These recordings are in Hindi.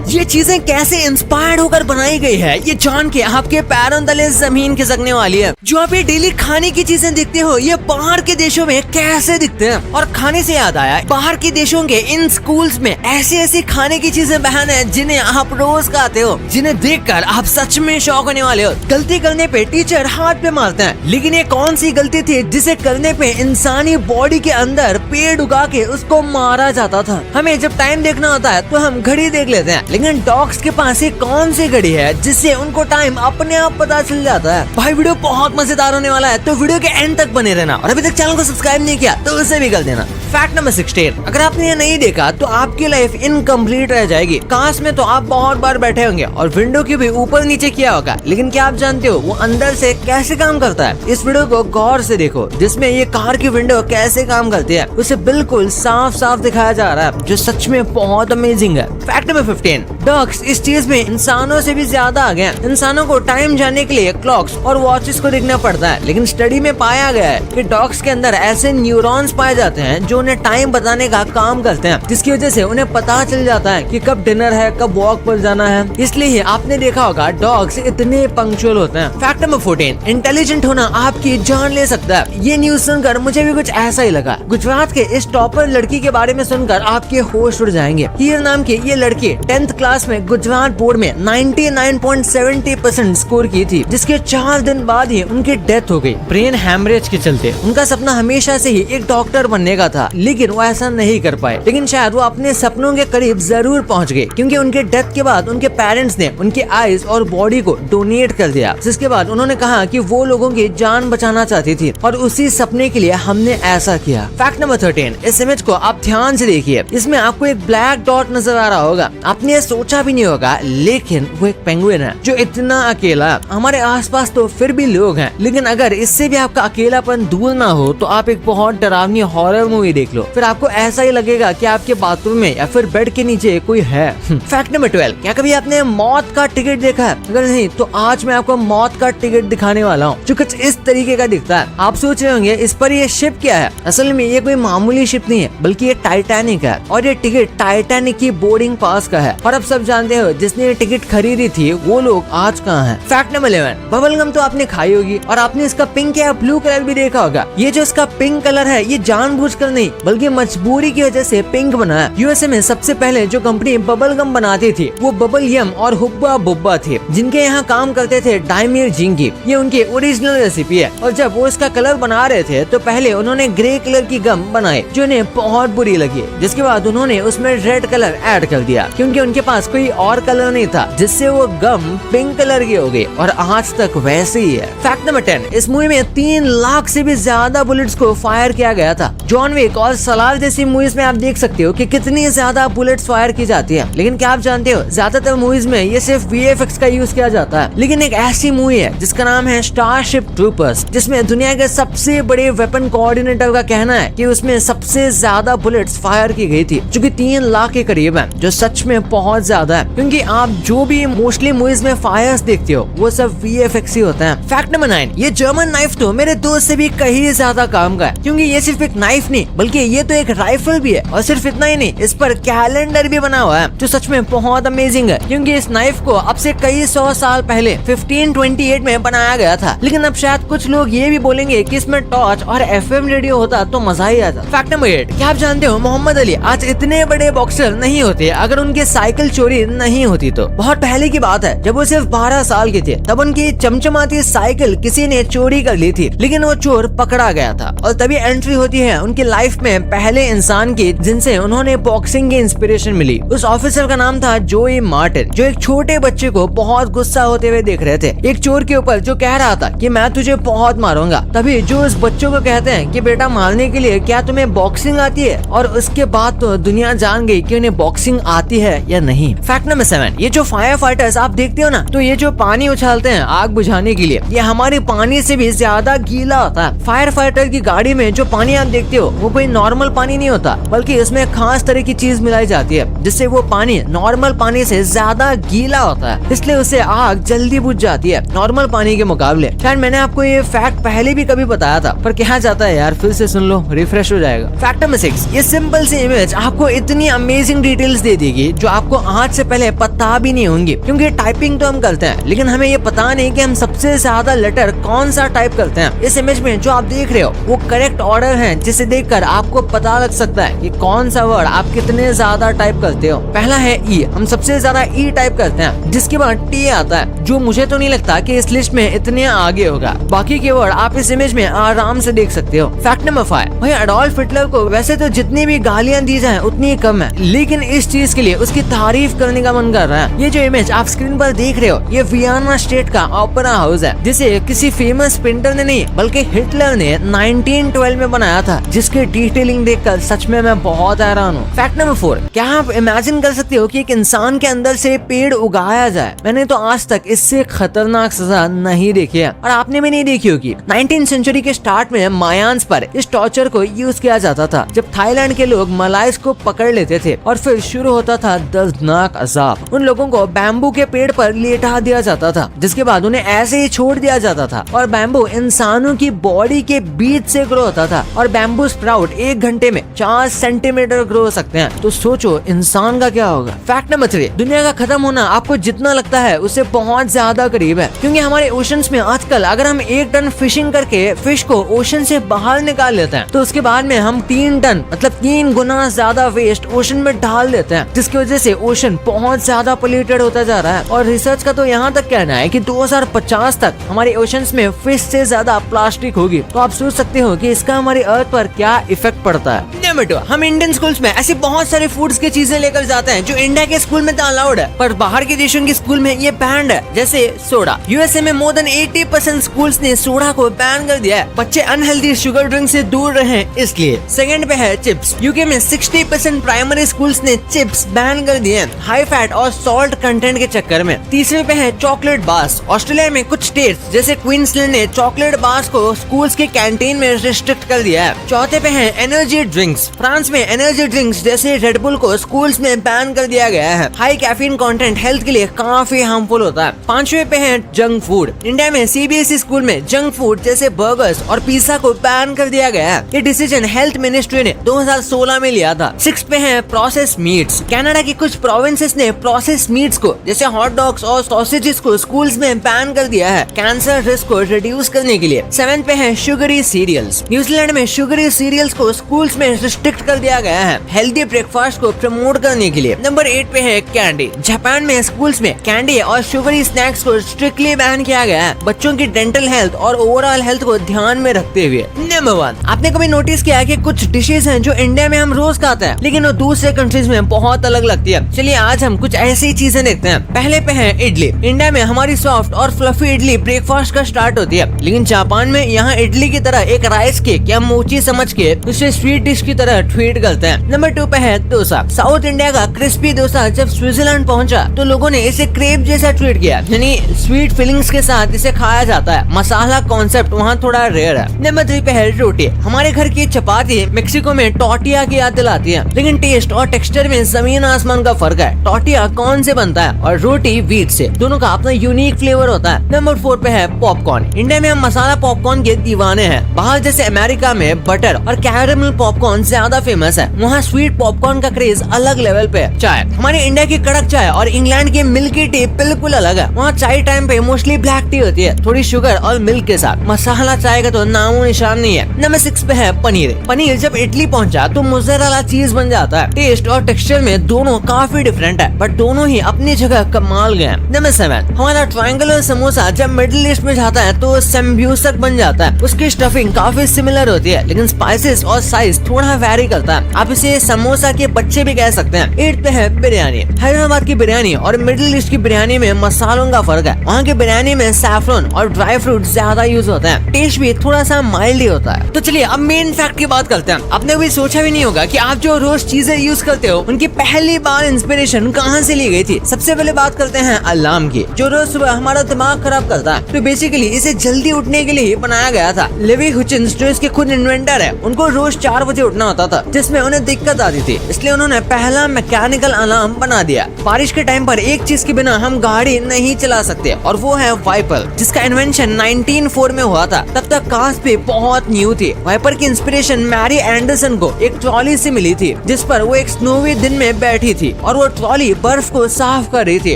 ये चीजें कैसे इंस्पायर्ड होकर बनाई गई है, ये जान के आपके पैरों तले जमीन खिसकने वाली है। जो आप ये डेली खाने की चीजें देखते हो, ये बाहर के देशों में कैसे दिखते हैं। और खाने से याद आया, बाहर के देशों के इन स्कूल्स में ऐसी ऐसी खाने की चीजें बहन है जिन्हें आप रोज खाते हो, जिन्हें देखकर आप सच में शौक होने वाले हो। गलती करने पे टीचर हाथ पे मारते हैं, लेकिन ये कौन सी गलती थी जिसे करने पे इंसानी बॉडी के अंदर पेड़ उगा के उसको मारा जाता था। हमें जब टाइम देखना होता है तो हम घड़ी देख लेते हैं, लेकिन डॉग्स के पास ये कौन सी घड़ी है जिससे उनको टाइम अपने आप पता चल जाता है। भाई वीडियो बहुत मजेदार होने वाला है, तो वीडियो के एंड तक बने रहना। और अभी तक चैनल को सब्सक्राइब नहीं किया तो उसे भी कर देना। फैक्ट नंबर 16, अगर आपने ये नहीं देखा तो आपकी लाइफ इनकम्प्लीट रह जाएगी। काश में तो आप बहुत बार बैठे होंगे और विंडो की भी ऊपर नीचे किया होगा, लेकिन क्या आप जानते हो वो अंदर से कैसे काम करता है? इस वीडियो को गौर से देखो, जिसमें ये कार की विंडो कैसे काम करती है उसे बिल्कुल साफ साफ दिखाया जा रहा है, जो सच में बहुत अमेजिंग है। फैक्ट नंबर 15, डॉग्स इस चीज में इंसानों से भी ज्यादा आगे हैं। इंसानों को टाइम जानने के लिए क्लॉक्स और वॉचेस को देखना पड़ता है, लेकिन स्टडी में पाया गया है कि डॉग्स के अंदर ऐसे न्यूरॉन्स पाए जाते हैं जो उन्हें टाइम बताने का काम करते हैं, जिसकी वजह से उन्हें पता चल जाता है कि कब डिनर है, कब वॉक पर जाना है। इसलिए आपने देखा होगा डॉग्स इतने पंक्चुअल होते हैं। फैक्ट नंबर 14, इंटेलिजेंट होना आपकी जान ले सकता है। ये न्यूज सुनकर मुझे भी कुछ ऐसा ही लगा। गुजरात के इस टॉपर लड़की के बारे में सुनकर आपके होश उड़ जाएंगे। हीर नाम की ये लड़की 10th क्लास में गुजरात बोर्ड में 99.70% स्कोर की थी, जिसके 4 दिन बाद ही उनकी डेथ हो गई ब्रेन हैमरेज के चलते। उनका सपना हमेशा से ही एक डॉक्टर बनने का था, लेकिन वो ऐसा नहीं कर पाए। लेकिन शायद वो अपने सपनों के करीब जरूर पहुंच गए, क्योंकि उनके डेथ के बाद उनके पेरेंट्स ने उनके आईज और बॉडी को डोनेट कर दिया। जिसके बाद उन्होंने कहा कि वो लोगों की जान बचाना चाहती थी और उसी सपने के लिए हमने ऐसा किया। फैक्ट नंबर 13, इस इमेज को आप ध्यान से देखिए। इसमें आपको एक ब्लैक डॉट नजर आ रहा होगा। आपने ये सोचा भी नहीं होगा, लेकिन वो एक पेंगुइन है जो इतना अकेला है। हमारे आसपास तो फिर भी लोग हैं, लेकिन अगर इससे भी आपका अकेलापन दूर ना हो तो आप एक बहुत डरावनी हॉरर मूवी देख लो, फिर आपको ऐसा ही लगेगा कि आपके बाथरूम में या फिर बेड के नीचे कोई है। फैक्ट नंबर 12, क्या कभी आपने मौत का टिकट देखा है? अगर नहीं तो आज मैं आपको मौत का टिकट दिखाने वाला हूँ, जो कुछ इस तरीके का दिखता है। आप सोच रहे होंगे इस पर ये शिप क्या है? असल में ये कोई मामूली शिप नहीं है, बल्कि ये टाइटैनिक है, और ये टिकट टाइटैनिक की बोर्डिंग पास का है। और अब सब जानते हो जिसने ये टिकट खरीदी थी वो लोग आज कहाँ हैं? फैक्ट नंबर 11, बबल गम तो आपने खाई होगी और आपने इसका पिंक या ब्लू कलर भी देखा होगा। ये जो इसका पिंक कलर है ये जानबूझकर नहीं, बल्कि मजबूरी की वजह से पिंक बना है। यूएसए में सबसे पहले जो कंपनी बबल गम बनाती थी वो बबल यम और हुब्बा बुब्बा थी, जिनके यहाँ काम करते थे डायमीर जिंगी। ये उनकी ओरिजिनल रेसिपी है। और जब वो इसका कलर बना रहे थे तो पहले उन्होंने ग्रे कलर की गम बनाई, जो उन्हें बहुत बुरी लगी। जिसके बाद उन्होंने उसमें रेड कलर ऐड कर दिया, क्योंकि उनके पास कोई और कलर नहीं था, जिससे वो गम पिंक कलर की हो गई और आज तक वैसे ही है। फैक्ट नंबर 10, इस मूवी में 3 लाख से भी ज्यादा बुलेट्स को फायर किया गया था। जॉन विक और सलार जैसी मूवीज में आप देख सकते हो कि कितनी ज्यादा बुलेट्स फायर की जाती है, लेकिन क्या आप जानते हो ज्यादातर मूवीज में ये सिर्फ VFX का यूज किया जाता है। लेकिन एक ऐसी मूवी है जिसका नाम है स्टारशिप ट्रूपर्स, जिसमें दुनिया के सबसे बड़े वेपन कोऑर्डिनेटर का कहना है कि उसमें सबसे ज्यादा बुलेट्स फायर की गई थी, जो कि 3 लाख के करीब है, जो सच में बहुत ज्यादा है। क्योंकि आप जो भी मोस्टली मूवीज में फायर्स देखते हो वो सब VFX ही होता है। फैक्ट नंबर 9, ये जर्मन नाइफ तो मेरे दोस्त से भी कहीं ज्यादा काम का है, क्योंकि ये सिर्फ एक नाइफ नहीं बल्कि ये तो एक राइफल भी है। और सिर्फ इतना ही नहीं, इस पर कैलेंडर भी बना हुआ है, जो सच में बहुत अमेजिंग है। क्योंकि इस नाइफ को अब से कई 100 साल पहले 1528 में बनाया गया था। लेकिन अब शायद कुछ लोग ये भी बोलेंगे कि इसमें टॉर्च और FM रेडियो होता तो मजा ही आता। फैक्ट नंबर 8, क्या आप जानते हो मोहम्मद अली आज इतने बड़े बॉक्सर नहीं होते अगर उनके साइकिल चोरी नहीं होती तो। बहुत पहले की बात है, जब वो सिर्फ 12 साल के थे, तब उनकी चमचमाती साइकिल किसी ने चोरी कर ली थी, लेकिन वो चोर पकड़ा गया था। और तभी एंट्री होती है उनकी लाइफ में पहले इंसान की जिनसे उन्होंने बॉक्सिंग की इंस्पिरेशन मिली। उस ऑफिसर का नाम था जोई मार्टिन, जो एक छोटे बच्चे को बहुत गुस्सा होते हुए देख रहे थे, एक चोर के ऊपर, जो कह रहा था कि मैं तुझे बहुत मारूंगा। तभी जो उस बच्चों को कहते हैं कि बेटा मारने के लिए क्या तुम्हें बॉक्सिंग आती है? और उसके बाद तो दुनिया जान गई कि उन्हें बॉक्सिंग आती है या नहीं। फैक्ट नंबर 7, ये जो फायर फाइटर्स आप देखते हो ना, तो ये जो पानी उछालते हैं आग बुझाने के लिए, ये हमारे पानी से भी ज्यादा गीला होता है। फायर फाइटर की गाड़ी में जो पानी आप देखते हो वो कोई नॉर्मल पानी नहीं होता, बल्कि इसमें खास तरह की चीज मिलाई जाती है, जिससे वो पानी नॉर्मल पानी से ज्यादा गीला होता है, इसलिए उससे आग जल्दी बुझ जाती है नॉर्मल पानी के मुकाबले। शायद मैंने आपको ये फैक्ट पहले भी कभी बताया था, पर कहा जाता है यार फिर से सुन लो, रिफ्रेश हो हो जाएगा। फैक्ट नंबर 6, ये सिंपल सी इमेज आपको इतनी अमेजिंग डिटेल्स दे देगी जो आपको आज से पहले पता भी नहीं होंगी, क्योंकि टाइपिंग तो हम करते हैं लेकिन हमें ये पता नहीं कि हम सबसे ज्यादा लेटर कौन सा टाइप करते हैं। इस इमेज में जो आप देख रहे हो वो करेक्ट ऑर्डर है, जिसे देखकर आपको पता लग सकता है कि कौन सा वर्ड आप कितने ज्यादा टाइप करते हो। पहला है ई, हम सबसे ज्यादा ई टाइप करते हैं, जिसके बाद टी आता है, जो मुझे तो नहीं लगता कि इस लिस्ट में इतने आगे होगा। बाकी के वर्ड आप इस इमेज में आराम से देख सकते हो। फैक्ट नंबर 5, भाई एडोल्फ हिटलर को वैसे तो जितनी भी गालियां दी जाए उतनी ही कम है, लेकिन इस चीज के लिए उसकी तारीफ करने का मन कर रहा है। ये जो इमेज आप स्क्रीन पर देख रहे हो ये वियना स्टेट का ओपेरा हाउस है, जिसे किसी फेमस पेंटर ने नहीं बल्कि हिटलर ने 1912 में बनाया था, जिसकी डिटेलिंग देखकर सच में मैं बहुत हैरान हूँ। फैक्ट नंबर 4, क्या आप इमेजिन कर सकते हो कि एक इंसान के अंदर से पेड़ उगाया जाए? मैंने तो आज तक इससे खतरनाक सजा नहीं देखी है, और आपने भी नहीं देखी होगी। 19th सेंचुरी के स्टार्ट में मायान्स पर इस टॉर्चर को यूज किया जाता था, जब थाईलैंड के लोग मलाइस को पकड़ लेते थे और फिर शुरू होता था दर्दनाक अजाब। उन लोगों को बैम्बू के पेड़ पर लेटा दिया जाता था, जिसके बाद उन्हें ऐसे ही छोड़ दिया जाता था, और बैम्बू इंसानों की बॉडी के बीच से ग्रो होता था, और बैम्बू स्प्राउट 1 घंटे में 4 सेंटीमीटर ग्रो हो सकते हैं। तो सोचो इंसान का क्या होगा। फैक्ट नंबर 3, दुनिया का खत्म होना आपको जितना लगता है उससे बहुत ज्यादा करीब है, क्योंकि हमारे ओशंस में आजकल अगर हम 1 टन फिशिंग करके फिश को ओशन से बाहर निकाल लेते हैं, तो उसके बाद में हम 3 टन मतलब 3 गुना ज्यादा वेस्ट ओशन में डाल देते हैं, जिसकी वजह से ओशन बहुत ज्यादा पोल्यूटेड होता जा रहा है। और रिसर्च का तो यहाँ तक कहना है कि 2050 तक हमारे ओशंस में फिश से ज्यादा प्लास्टिक होगी। तो आप सोच सकते हो कि इसका हमारे अर्थ पर क्या इफेक्ट पड़ता है। नंबर 2, हम इंडियन स्कूल्स में ऐसी बहुत सारे फूड्स की चीजें लेकर जाते हैं जो इंडिया के स्कूल में तो अलाउड है, पर बाहर के देशों के स्कूल में ये बैंड है। जैसे सोडा, यूएसए में मोर देन 80% स्कूल्स ने सोडा को बैन कर दिया है, बच्चे अनहेल्दी शुगर ड्रिंक से दूर रहे इसलिए। सेकंड पे है चिप्स, यूके में 60% प्राइमरी स्कूल्स ने चिप्स बैन कर दिए हैं, हाई फैट और सॉल्ट कंटेंट के चक्कर में। तीसरे पे है चॉकलेट बार्स, ऑस्ट्रेलिया में कुछ स्टेट्स जैसे क्वींसलैंड ने चॉकलेट बार्स को स्कूल्स के कैंटीन में रिस्ट्रिक्ट कर दिया है। चौथे पे है एनर्जी ड्रिंक्स, फ्रांस में एनर्जी ड्रिंक्स जैसे रेड बुल को स्कूल्स में बैन कर दिया गया है, हाई कैफीन कंटेंट हेल्थ के लिए काफी हार्मफुल होता है। पांचवें पे है जंक फूड, इंडिया में सीबीएसई स्कूल में जंक फूड जैसे बर्गर्स और पिज्जा को बैन कर दिया गया है। ये डिसीजन हेल्थ मिनिस्ट्री ने 2016 में लिया था। 6 पे है प्रोसेस मीट्स, कनाडा की कुछ प्रोविंसेस ने प्रोसेस मीट्स को जैसे हॉट डॉग्स और सॉसेजेस को स्कूल्स में बैन कर दिया है कैंसर रिस्क को रिड्यूस करने के लिए। 7 पे है शुगरी सीरियल्स, न्यूजीलैंड में शुगरी सीरियल्स को स्कूल्स में रिस्ट्रिक्ट कर दिया गया है हेल्दी ब्रेकफास्ट को प्रमोट करने के लिए। नंबर 8 पे है कैंडी, जापान में स्कूल्स में कैंडी और शुगरी स्नैक्स को स्ट्रिक्टली बैन किया गया है बच्चों की डेंटल हेल्थ और ओवरऑल हेल्थ को ध्यान में रखते हुए। नंबर 1, आपने कभी नोटिस किया कि कुछ डिशेस हैं जो इंडिया में हम रोज खाते हैं लेकिन वो दूसरे कंट्रीज में बहुत अलग लगती है। चलिए आज हम कुछ ऐसी चीजें देखते हैं। पहले पे है इडली, इंडिया में हमारी सॉफ्ट और फ्लफी इडली ब्रेकफास्ट का स्टार्ट होती है, लेकिन जापान में यहाँ इडली की तरह एक राइस केक या मोची समझ के उसे स्वीट डिश की तरह ट्रीट करते हैं। नंबर 2 पे है डोसा, साउथ इंडिया का क्रिस्पी डोसा जब स्विट्जरलैंड पहुंचा तो लोगों ने इसे क्रेप जैसा ट्रीट किया, यानी स्वीट फीलिंग्स के साथ इसे खाया जाता है। मसाला कॉन्सेप्ट वहाँ थोड़ा रेयर है। नंबर 3 पे है रोटी, हमारे घर की चपाती मेक्सिको में टॉर्टिया की याद दिलाती है, लेकिन टेस्ट और टेक्सचर में जमीन आसमान का फर्क है। टॉर्टिया कॉर्न से बनता है और रोटी व्हीट से, दोनों का अपना यूनिक फ्लेवर होता है। नंबर 4 पे है पॉपकॉर्न, इंडिया में हम मसाला पॉपकॉर्न के दीवाने हैं, बाहर जैसे अमेरिका में बटर और कैरेमल पॉपकॉर्न ज्यादा फेमस है, वहाँ स्वीट पॉपकॉर्न का क्रेज अलग लेवल पे है। चाय, हमारे इंडिया की कड़क चाय और इंग्लैंड की मिल्की टी बिल्कुल अलग है, वहाँ चाय टाइम पे मोस्टली ब्लैक टी होती है, थोड़ी शुगर और मिल्क के साथ, मसाला चाय का तो नामो निशान नहीं है। नंबर 6 पे है पनीर, पनीर जब इटली पहुंचा तो मोज़रेला चीज बन जाता है, टेस्ट और टेक्सचर में दोनों काफी डिफरेंट है, बट दोनों ही अपनी जगह कमाल गए। नंबर 7, हमारा ट्रायंगुलर समोसा जब मिडिल ईस्ट में जाता है तो सेम्ब्यूसक बन जाता है, उसकी स्टफिंग काफी सिमिलर होती है लेकिन स्पाइसेस और साइज थोड़ा वेरी करता है, आप इसे समोसा के बच्चे भी कह सकते हैं। 8 पे है बिरयानी, हैदराबाद की बिरयानी और मिडिल ईस्ट की बिरयानी में मसालों का फर्क है, वहाँ की बिरयानी में सैफरन और ड्राई फ्रूट ज्यादा यूज होता है, टेस्ट भी थोड़ा सा माइल्ड ही होता है। तो चलिए अब मेन फैक्ट की बात करते हैं। आपने भी सोचा भी नहीं होगा कि आप जो रोज चीजें यूज करते हो उनकी पहली बार इंस्पिरेशन कहाँ से ली गई थी। सबसे पहले बात करते हैं अलार्म की, जो रोज सुबह हमारा दिमाग खराब करता है, तो बेसिकली इसे जल्दी उठने के लिए ही बनाया गया था। लेवी हुचिन्स जो इसके खुद इन्वेंटर है, उनको रोज 4 बजे उठना होता था जिसमें उन्हें दिक्कत आती थी, इसलिए उन्होंने पहला मैकेनिकल अलार्म बना दिया। बारिश के टाइम पर एक चीज के बिना हम गाड़ी नहीं चला सकते और वो है वाइपर, जिसका इन्वेंशन 1904 में हुआ था। तब तक कार्स भी बहुत न्यू थी। वाइपर की इंस्पिरेशन इंस्पिरेशन मैरी एंडरसन को एक ट्रॉली से मिली थी, जिस पर वो एक स्नोवी दिन में बैठी थी और वो ट्रॉली बर्फ को साफ कर रही थी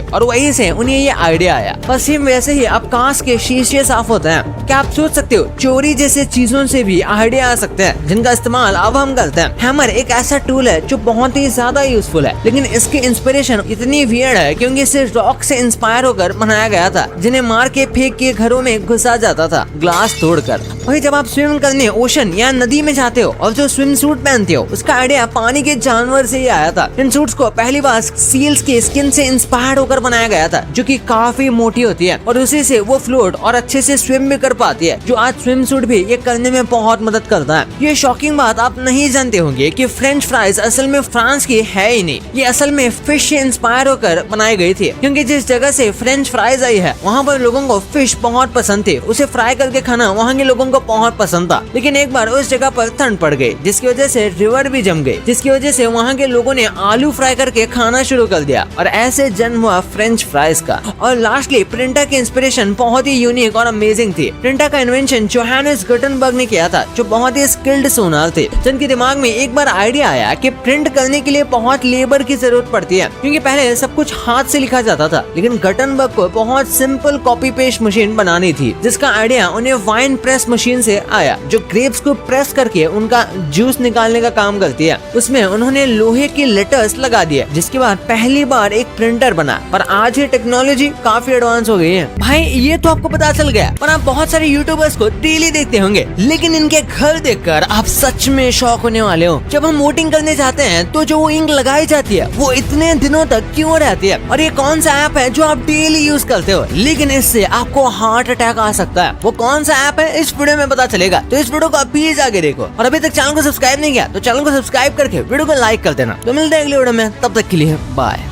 और वहीं से उन्हें ये आइडिया आया। बस सेम वैसे ही अब कांच के शीशे साफ होते हैं। क्या आप सोच सकते हो चोरी जैसे चीजों से भी आइडिया आ सकते हैं जिनका इस्तेमाल अब हम करते हैं। हैमर एक ऐसा टूल है जो बहुत ही ज्यादा यूजफुल है, लेकिन इसकी इंस्पिरेशन इतनी वियर्ड है क्योंकि इसे रॉक से इंस्पायर होकर बनाया गया था, जिन्हें मार के फेंक के घरों में घुसा जाता था ग्लास तोड़कर। वही जब आप स्विम करने ओशन या नदी में जाते हो और जो स्विम सूट पहनते हो, उसका आइडिया पानी के जानवर से ही आया था। इन सूट्स को पहली बार सील्स के स्किन से इंस्पायर होकर बनाया गया था, जो कि काफी मोटी होती है और उसी से वो फ्लोट और अच्छे से स्विम भी कर पाती है, जो आज स्विम सूट भी ये करने में बहुत मदद करता है। ये शॉकिंग बात आप नहीं जानते होंगे कि फ्रेंच फ्राइज असल में फ्रांस की है ही नहीं, ये असल में फिश से इंस्पायर होकर बनाई गई थी, क्योंकि जिस जगह से फ्रेंच फ्राइज आई है वहाँ पर लोगों को फिश बहुत पसंद थी। उसे फ्राई करके खाना वहाँ के लोगों को बहुत पसंद था, लेकिन एक बार उस जगह पर ठंड पड़ गई, जिसकी वजह से रिवर भी जम गई, जिसकी वजह से वहाँ के लोगों ने आलू फ्राई करके खाना शुरू कर दिया और ऐसे जन्म हुआ फ्रेंच फ्राइज का। और लास्टली प्रिंटर की इंस्पिरेशन बहुत ही यूनिक और अमेजिंग थी। प्रिंटर का इन्वेंशन जोहानेस गुटेनबर्ग ने किया था, जो बहुत ही स्किल्ड सोनार थे, जिनके दिमाग में एक बार आइडिया आया कि प्रिंट करने के लिए बहुत लेबर की जरूरत पड़ती है, क्योंकि पहले सब कुछ हाथ से लिखा जाता था। लेकिन गुटेनबर्ग को बहुत सिंपल कॉपी पेस्ट मशीन बनानी थी, जिसका आइडिया उन्हें वाइन प्रेस मशीन से आया, जो ग्रेप्स को प्रेस करके उनका जूस निकालने का काम करती है। उसमें उन्होंने लोहे की लेटर्स लगा दिए, जिसके बाद पहली बार एक प्रिंटर बना। पर आज ये टेक्नोलॉजी काफी एडवांस हो गई है। भाई ये तो आपको पता चल गया, पर आप बहुत सारे यूट्यूबर्स को डेली देखते होंगे, लेकिन इनके घर देखकर आप सच में शॉक होने वाले हो। जब हम वोटिंग करने जाते हैं तो जो वो इंक लगाई जाती है वो इतने दिनों तक क्यों रहती है, और ये कौन सा ऐप है जो आप डेली यूज करते हो, लेकिन इससे आपको हार्ट अटैक आ सकता है। वो कौन सा ऐप है इस वीडियो में पता चलेगा, तो इस वीडियो को अभी जाके देखो। और अभी तक चैनल को सब्सक्राइब नहीं किया तो चैनल को सब्सक्राइब करके वीडियो को लाइक कर देना। तो मिलते हैं अगले वीडियो में, तब तक के लिए बाय।